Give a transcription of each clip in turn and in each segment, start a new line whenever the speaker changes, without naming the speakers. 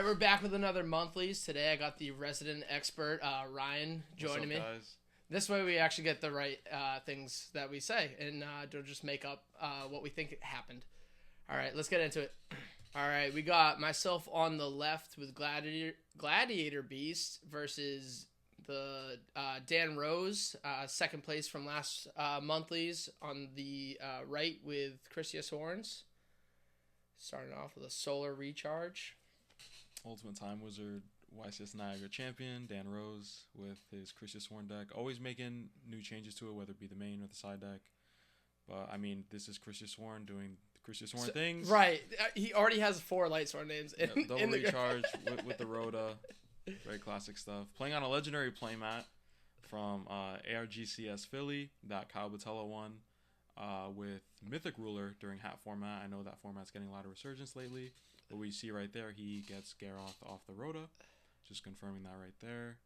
right, we're back with another monthlies. Today I got the resident expert, Ryan, joining me.
Guys?
This way we actually get the right things that we say, and don't just make up what we think happened. All right, let's get into it. All right, we got myself on the left with Gladiator Beast versus the Dan Rose, second place from last monthlies. On the right with Krystia-Sworn. Starting off with a solar recharge.
Ultimate Time Wizard, YCS Niagara champion, Dan Rose with his Krystia-Sworn deck. Always making new changes to it, whether it be the main or the side deck. But, I mean, this is Krystia-Sworn doing Krystia-Sworn things.
Right. He already has 4 Lightsworn names.
Double recharge with the Rhoda. Very classic stuff. Playing on a legendary playmat from ARGCS Philly that Kyle Batella won with Mythic Ruler during Hat format. I know that format's getting a lot of resurgence lately. But we see right there, he gets Garroth off the Rhoda. Just confirming that right there.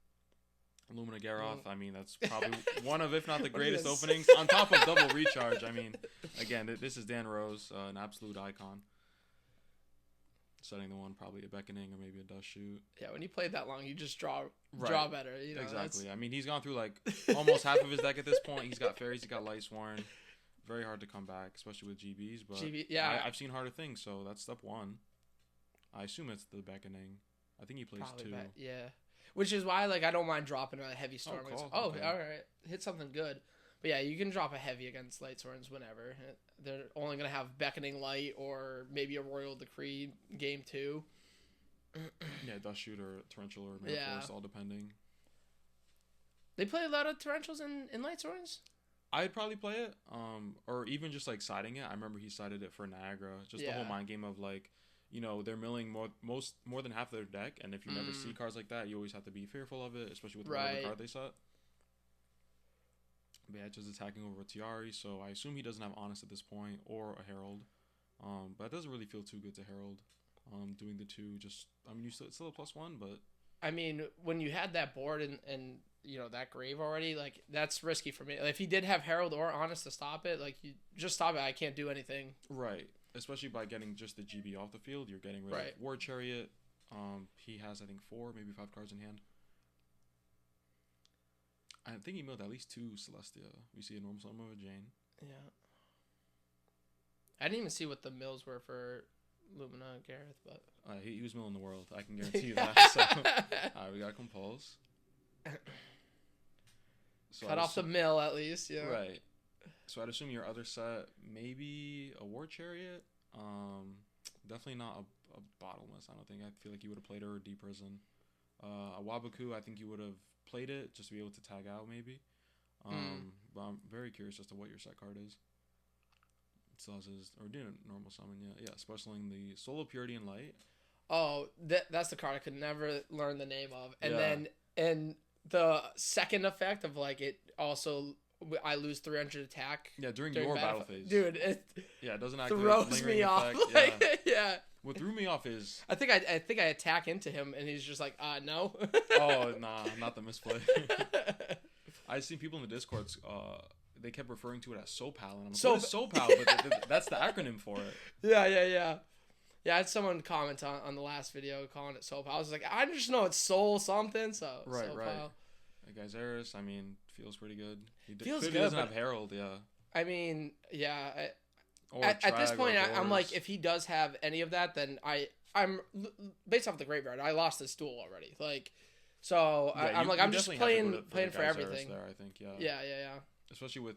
Illumina Garroth, I mean, that's probably one of, if not the greatest openings. On top of double recharge, I mean, again, this is Dan Rose, an absolute icon. Setting the one, probably a Beckoning or maybe a Dust Shoot.
Yeah, when you played that long, you just draw better. You know,
exactly. I mean, he's gone through like almost half of his deck at this point. He's got Fairies, he's got Lightsworn. Very hard to come back, especially with GBs. But I've seen harder things, so that's step 1. I assume it's the Beckoning. I think he plays probably 2.
Yeah. Which is why, like, I don't mind dropping a heavy storm.
Okay.
All right. Hit something good. But yeah, you can drop a heavy against Lightsworns whenever. They're only going to have Beckoning Light or maybe a Royal Decree game 2.
Yeah, Dust Shoot or Torrential or Mana Force, all depending.
They play a lot of Torrentials in Lightsworns?
I'd probably play it. Or even just, like, siding it. I remember he sided it for Niagara. Just the whole mind game of, like, you know, they're milling more than half their deck, and if you never see cards like that, you always have to be fearful of it, especially with the card they set. But yeah, just attacking over a Tiari, so I assume he doesn't have Honest at this point, or a Herald. But it doesn't really feel too good to Herald. Doing the 2, just, I mean, you still a +1, but...
I mean, when you had that board and you know, that grave already, like, that's risky for me. Like, if he did have Herald or Honest to stop it, like, you just stop it, I can't do anything.
Right. Especially by getting just the GB off the field, you're getting rid of War Chariot. He has, I think, 4, maybe 5 cards in hand. I think he milled at least 2 Celestia. We see a normal summon of a Jane.
Yeah. I didn't even see what the mills were for Lumina Gareth, but...
he was milling the world. I can guarantee you that. So, we got Compulse. So
Cut off the mill, at least, yeah.
Right. So I'd assume your other set, maybe a War Chariot. Definitely not a Bottomless. I don't think. I feel like you would have played her or Deep Prison. A Wabaku, I think you would have played it just to be able to tag out, maybe. But I'm very curious as to what your set card is. It still has his, or did a normal summon, yeah, specialing the Soul of Purity and Light.
Oh, that's the card I could never learn the name of. And then, and the second effect of, like, it also... I lose 300 attack.
Yeah, during your battle phase.
Dude, it
doesn't
throws me off. Like, yeah.
What threw me off is...
I think I attack into him, and he's just like, no.
Oh, nah, not the misplay. I've seen people in the Discords, they kept referring to it as SoPal, and I'm like, what is SoPal? But that's the acronym for it.
Yeah. Yeah, I had someone comment on the last video calling it SoPal. I was like, I just know it's Soul something, so
Right.
SoPal.
Geyseris, I mean, feels pretty good. He doesn't have Herald, yeah.
I mean, yeah. At this point, I'm like, if he does have any of that, then I'm based off the graveyard. I lost this duel already. Like, so I'm like, I'm just playing for everything.
There, I think, yeah.
Yeah.
Especially with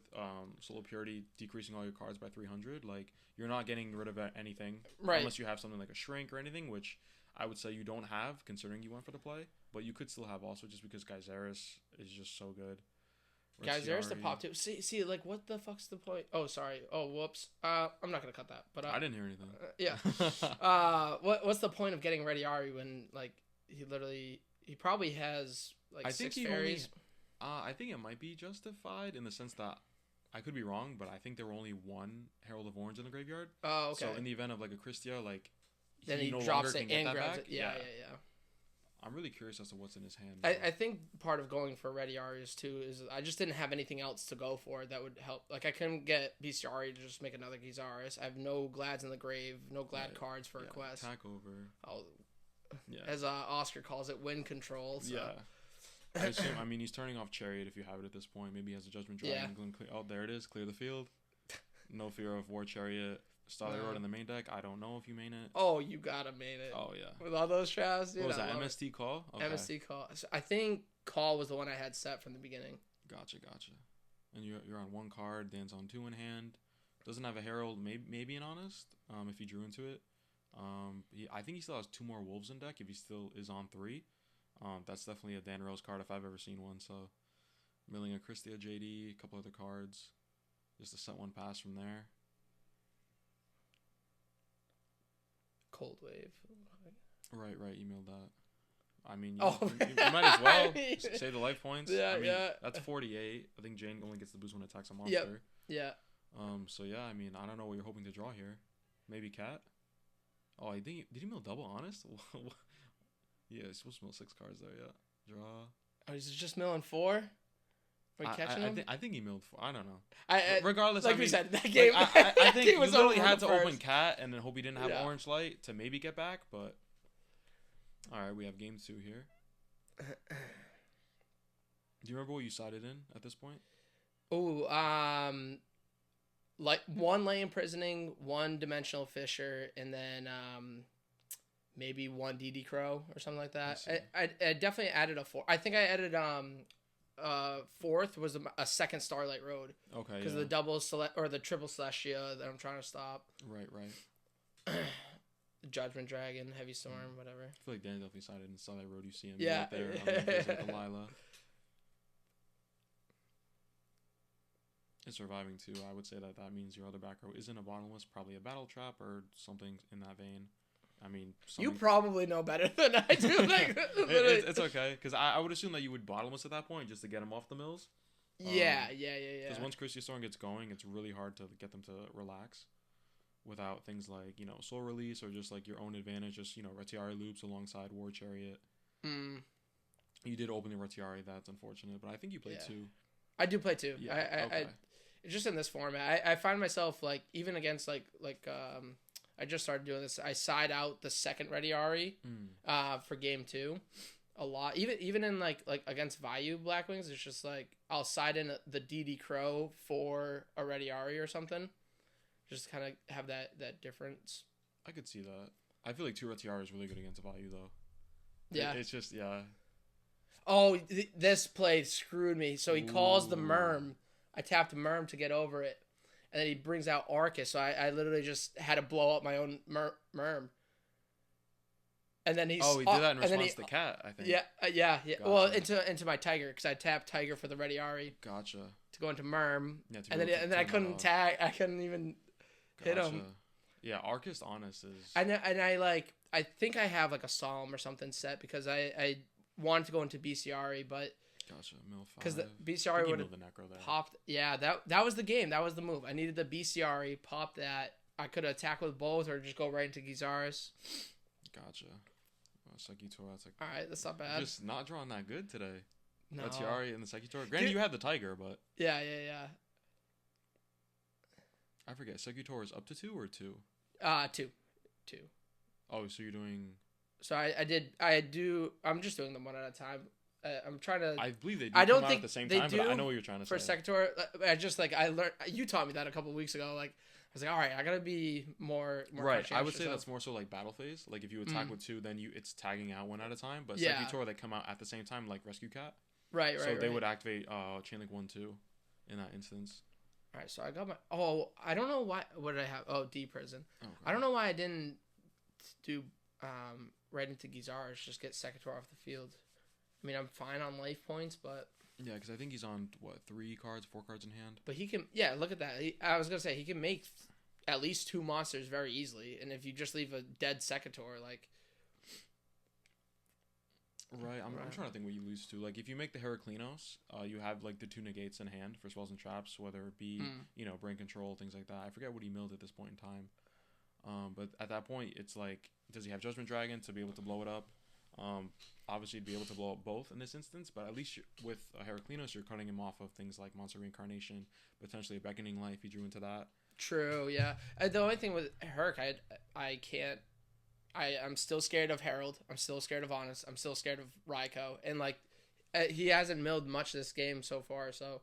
Soul of Purity decreasing all your cards by 300, like, you're not getting rid of anything,
right?
Unless you have something like a Shrink or anything, which I would say you don't have, considering you went for the play. But you could still have also, just because Geyseris is just so good.
Geyseris the pop too. See, like, what the fuck's the point? Oh, sorry. Oh, whoops. I'm not gonna cut that. But
I didn't hear anything.
Yeah. What's the point of getting Ready Ari when, like, he probably has like 6 fairies?
I think it might be justified in the sense that I could be wrong, but I think there were only 1 Herald of Orange in the graveyard.
Oh, okay.
So in the event of, like, a Krystia, like,
then he
no
drops
longer
it
can
and
get that
grabs
back.
it. Yeah.
I'm really curious as to what's in his hand.
I think part of going for Ready Arias too is I just didn't have anything else to go for that would help. Like, I couldn't get Bestiari to just make another Gizaris. I have no Glads in the grave, no Glad cards for a quest.
Attack over.
Oh,
Yeah.
As Oscar calls it, wind control. So.
Yeah. I mean, he's turning off Chariot if you have it at this point. Maybe he has a Judgment Dragon. Yeah. Oh, there it is. Clear the field. No fear of War Chariot. Starlight Road in the main deck. I don't know if you main it.
Oh, you gotta main it.
Oh, yeah.
With all those traps, dude.
What was that, MST Call?
Okay. MST Call. So I think Call was the one I had set from the beginning.
Gotcha. And you're on 1 card. Dan's on 2 in hand. Doesn't have a Herald, maybe an Honest, if he drew into it. I think he still has 2 more Wolves in deck if he still is on 3. That's definitely a Dan Rose card if I've ever seen one. So, milling a Krystia JD, a couple other cards, just to set 1 pass from there.
Cold Wave.
Right. Emailed that. I mean, you might as well save the life points.
Yeah,
I mean,
yeah.
That's 48. I think Jane only gets the boost when it attacks a monster.
Yeah.
So yeah, I mean, I don't know what you're hoping to draw here. Maybe Cat. Oh, I think did he mill double Honest? Yeah, he's supposed to mill 6 cards there. Yeah, draw.
Oh, he's just milling 4. Are you catching him?
I think he milled 4. I don't know.
Regardless,
like
we said, that game.
Like, I think you literally had to
first.
open Cat and then hope he didn't have Orange Light to maybe get back. But all right, we have game 2 here. Do you remember what you sided in at this point?
Oh, like 1 Lay Imprisoning, 1 Dimensional Fissure, and then maybe 1 DD Crow or something like that. I definitely added a 4. I think I added 4th was a second Starlight Road.
Okay.
Because of the double or the triple Celestia that I'm trying to stop.
Right.
Judgment Dragon, Heavy Storm, whatever.
I feel like Dan definitely sided in Starlight Road. You see him
right
there on the Delilah. And surviving too, I would say that means your other back row isn't a bottomless, probably a battle trap or something in that vein. I mean,
you probably know better than I do. Like,
it's okay because I would assume that you would bottomless at that point just to get him off the mills.
Yeah.
Because once Krystia-Sworn gets going, it's really hard to get them to relax without things like Soul Release or just like your own advantage. Just Retiari loops alongside War Chariot. You did open the Retiari. That's unfortunate, but I think you played 2.
I do play 2.
Yeah, okay.
It's just in this format. I find myself like even against like I just started doing this. I side out the second Retiari for game 2 a lot. Even in like against Vayu Blackwings, it's just like I'll side in the DD Crow for a Retiari or something. Just kind of have that difference.
I could see that. I feel like 2 Retiari is really good against Vayu though.
Yeah.
It's just
Oh, this play screwed me. So he calls the Merm. I tapped Merm to get over it. And then he brings out Arcus. So I literally just had to blow up my own Merm. And then he
did that in response to Cat, I think.
Yeah.
Gotcha.
Well, into my Tiger, because I tapped Tiger for the Retiari.
Gotcha.
To go into Merm.
Yeah,
and then I couldn't tag. I couldn't even hit him.
Yeah, Arcus Honest is...
And I think I have like a Solemn or something set because I wanted to go into BCRE, but...
Gotcha, mill 5.
Because the BCRE would have popped... Yeah, that was the game. That was the move. I needed the BCRE, pop that. I could attack with both or just go right into Gizaris.
Gotcha. Sekitor, that's like...
Alright, that's not bad.
Just not drawing that good today.
No.
Retiari and the Sekitor. Granted, you had the Tiger, but...
Yeah.
I forget. Sekitor is up to 2 or 2?
2.
Oh, so you're doing...
So I'm just doing them one at a time. I'm trying to...
I believe they do
I don't
come
think
out at the same
they
time,
do
but I know what you're trying to
for
say.
Sekitor, I learned... You taught me that a couple weeks ago. Like, I was like, all right, I gotta be more
right, I would say that's more so like battle phase. Like, if you attack with 2, then it's tagging out 1 at a time. But Sekitor, they come out at the same time, like Rescue Cat.
Right.
So they would activate Chain Link 1, 2 in that instance.
All right, so I got my... Oh, I don't know why... What did I have? Oh, D Prison. Okay. I don't know why I didn't do right into Gizaris, just get Sekitor off the field. I mean, I'm fine on life points, but...
Yeah, because I think he's on, 3 cards, 4 cards in hand?
But he can... Yeah, look at that. I was going to say, he can make at least 2 monsters very easily, and if you just leave a dead Sekitor, like...
Right, I'm trying to think what you lose to. Like, if you make the Heraclinos, you have, like, the 2 negates in hand for spells and traps, whether it be, brain control, things like that. I forget what he milled at this point in time. But at that point, it's like, does he have Judgment Dragon to be able to blow it up? Obviously, he'd be able to blow up both in this instance, but at least with Heraclinos, you're cutting him off of things like Monster Reincarnation, potentially a Beckoning Life, he drew into that.
True, yeah. The only thing with Herc, I I'm still scared of Harold. I'm still scared of Honest. I'm still scared of Raiko. And, like, he hasn't milled much this game so far, so.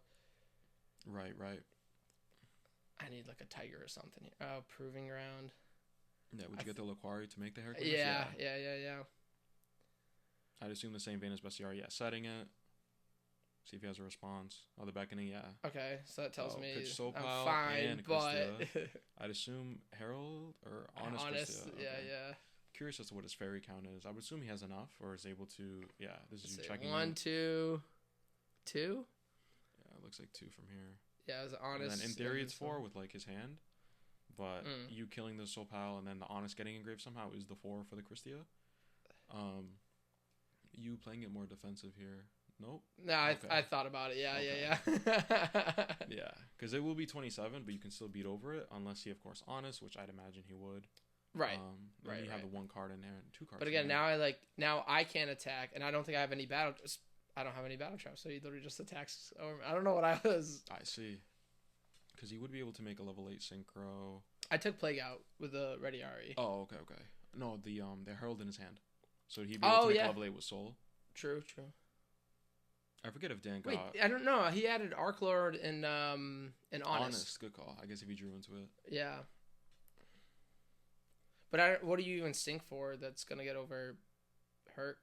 Right.
I need, like, a tiger or something here. Oh, Proving Ground.
Yeah, would you get the Laquari to make the Hercules?
Yeah.
I'd assume the same vein as Bestiary. Yeah, setting it. See if he has a response. Oh, the beckoning, yeah.
Okay, so that tells me
I'm
fine, but...
I'd assume Harold or Honest.
Honest,
okay.
yeah.
Curious as to what his fairy count is. I would assume he has enough or is able to... Yeah, this is you checking
1, 2... 2?
Yeah, it looks like 2 from here.
Yeah, it was Honest.
And then in theory it's 4 with, like, his hand. But you killing the Soul Pal and then the Honest getting engraved somehow is the 4 for the Krystia. You playing it more defensive here. Nope.
No, I thought about it. Yeah.
Yeah, because it will be 27, but you can still beat over it unless he, of course, Honest, which I'd imagine he would.
Right.
You have the 1 card in there and 2 cards.
But again, now I can't attack, and I don't think I have any battle. I don't have any battle traps, so he literally just attacks over me. I don't know what I was.
I see. Because he would be able to make a level 8 synchro.
I took Plague Out with the Ready Ari.
Oh, okay. No, the Herald in his hand, so he'd be able to make level 8 with Soul.
True.
I forget if Dan got...
Wait, I don't know. He added Arc Lord and Honest.
Good call. I guess if he drew into it.
Yeah. But what do you even sync for that's going to get over Herc?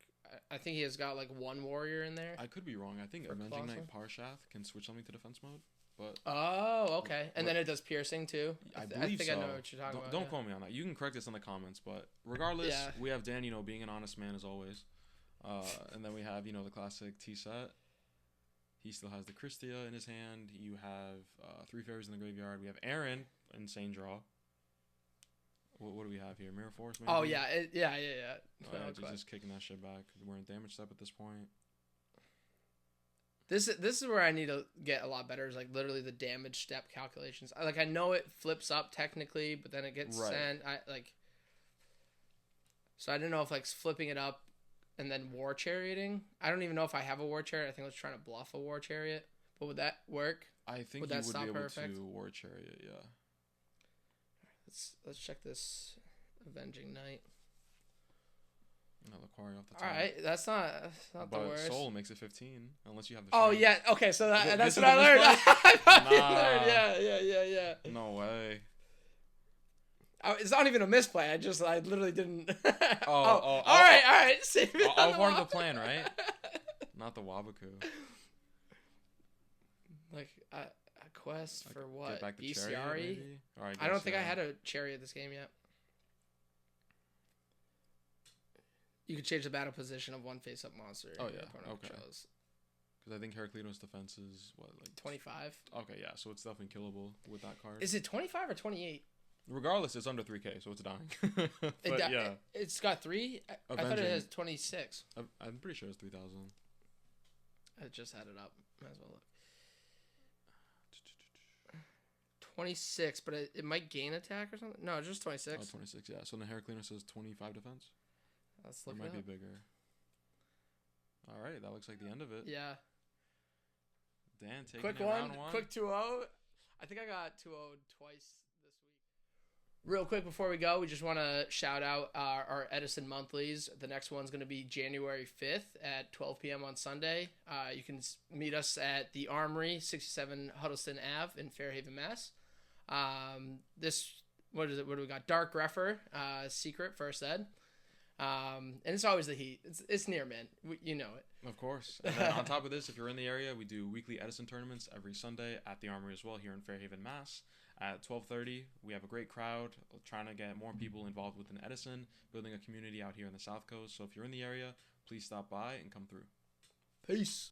I think he has got like 1 warrior in there.
I could be wrong. I think Avenging Knight Parshath can switch something to defense mode. But
okay. And then it does piercing too?
I think
so. I know what you're talking about.
Don't quote me on that. You can correct this in the comments. But regardless, we have Dan, being an honest man as always. And then we have, the classic T-set. He still has the Krystia in his hand. You have 3 fairies in the graveyard. We have Aaron, insane draw. What do we have here? Mirror Force, maybe?
Oh, yeah. Yeah.
Just kicking that shit back. We're in damage step at this point.
This is where I need to get a lot better, is like literally the damage step calculations. I know it flips up technically, but then it gets sent. So I don't know if like flipping it up and then War Charioting. I don't even know if I have a War Chariot. I think I was trying to bluff a War Chariot. But would that work?
I think you would be able to War Chariot, yeah.
Let's check this Avenging Knight.
No, Laquari off the top.
All right, that's not the worst.
Soul makes it 15, unless you have the.
Oh yeah, okay, so that's what I learned. Yeah.
No way.
It's not even a misplay. I literally didn't.
All
right. Save it.
All part of the plan, right? Not the Wabaku.
Like a quest for what?
Get back the
Bestiary?
Chariot, maybe?
I don't think I had a chariot this game yet. You could change the battle position of 1 face-up monster.
Oh, yeah. Okay. Because I think Heraclinos' defense is,
25?
Okay, yeah. So it's definitely killable with that card.
Is it 25 or 28?
Regardless, it's under 3K, so it's dying. Yeah.
It's got 3? I thought it has 26.
I'm pretty sure it's 3,000.
I just had it up. Might as well look. 26, but it might gain attack or something? No, just 26.
Oh, 26, yeah. So the Heraclinos says 25 defense?
Let's look.
It might be bigger. All right, that looks like the end of it.
Yeah.
Dan, taking
quick
it round 1.
Quick 2-0. I think I got 2-0 twice this week. Real quick before we go, we just want to shout out our Edison monthlies. The next one's going to be January 5th at 12 p.m. on Sunday. You can meet us at the Armoury, 67 Huddleston Ave in Fairhaven, Mass. What is it? What do we got? Dark Greffer, Secret, First Ed. And it's always the heat. It's near, man. You know it.
Of course. And then on top of this, if you're in the area, we do weekly Edison tournaments every Sunday at the Armoury as well here in Fairhaven, Mass. At 12:30, we have a great crowd trying to get more people involved within Edison, building a community out here in the South Coast. So if you're in the area, please stop by and come through.
Peace.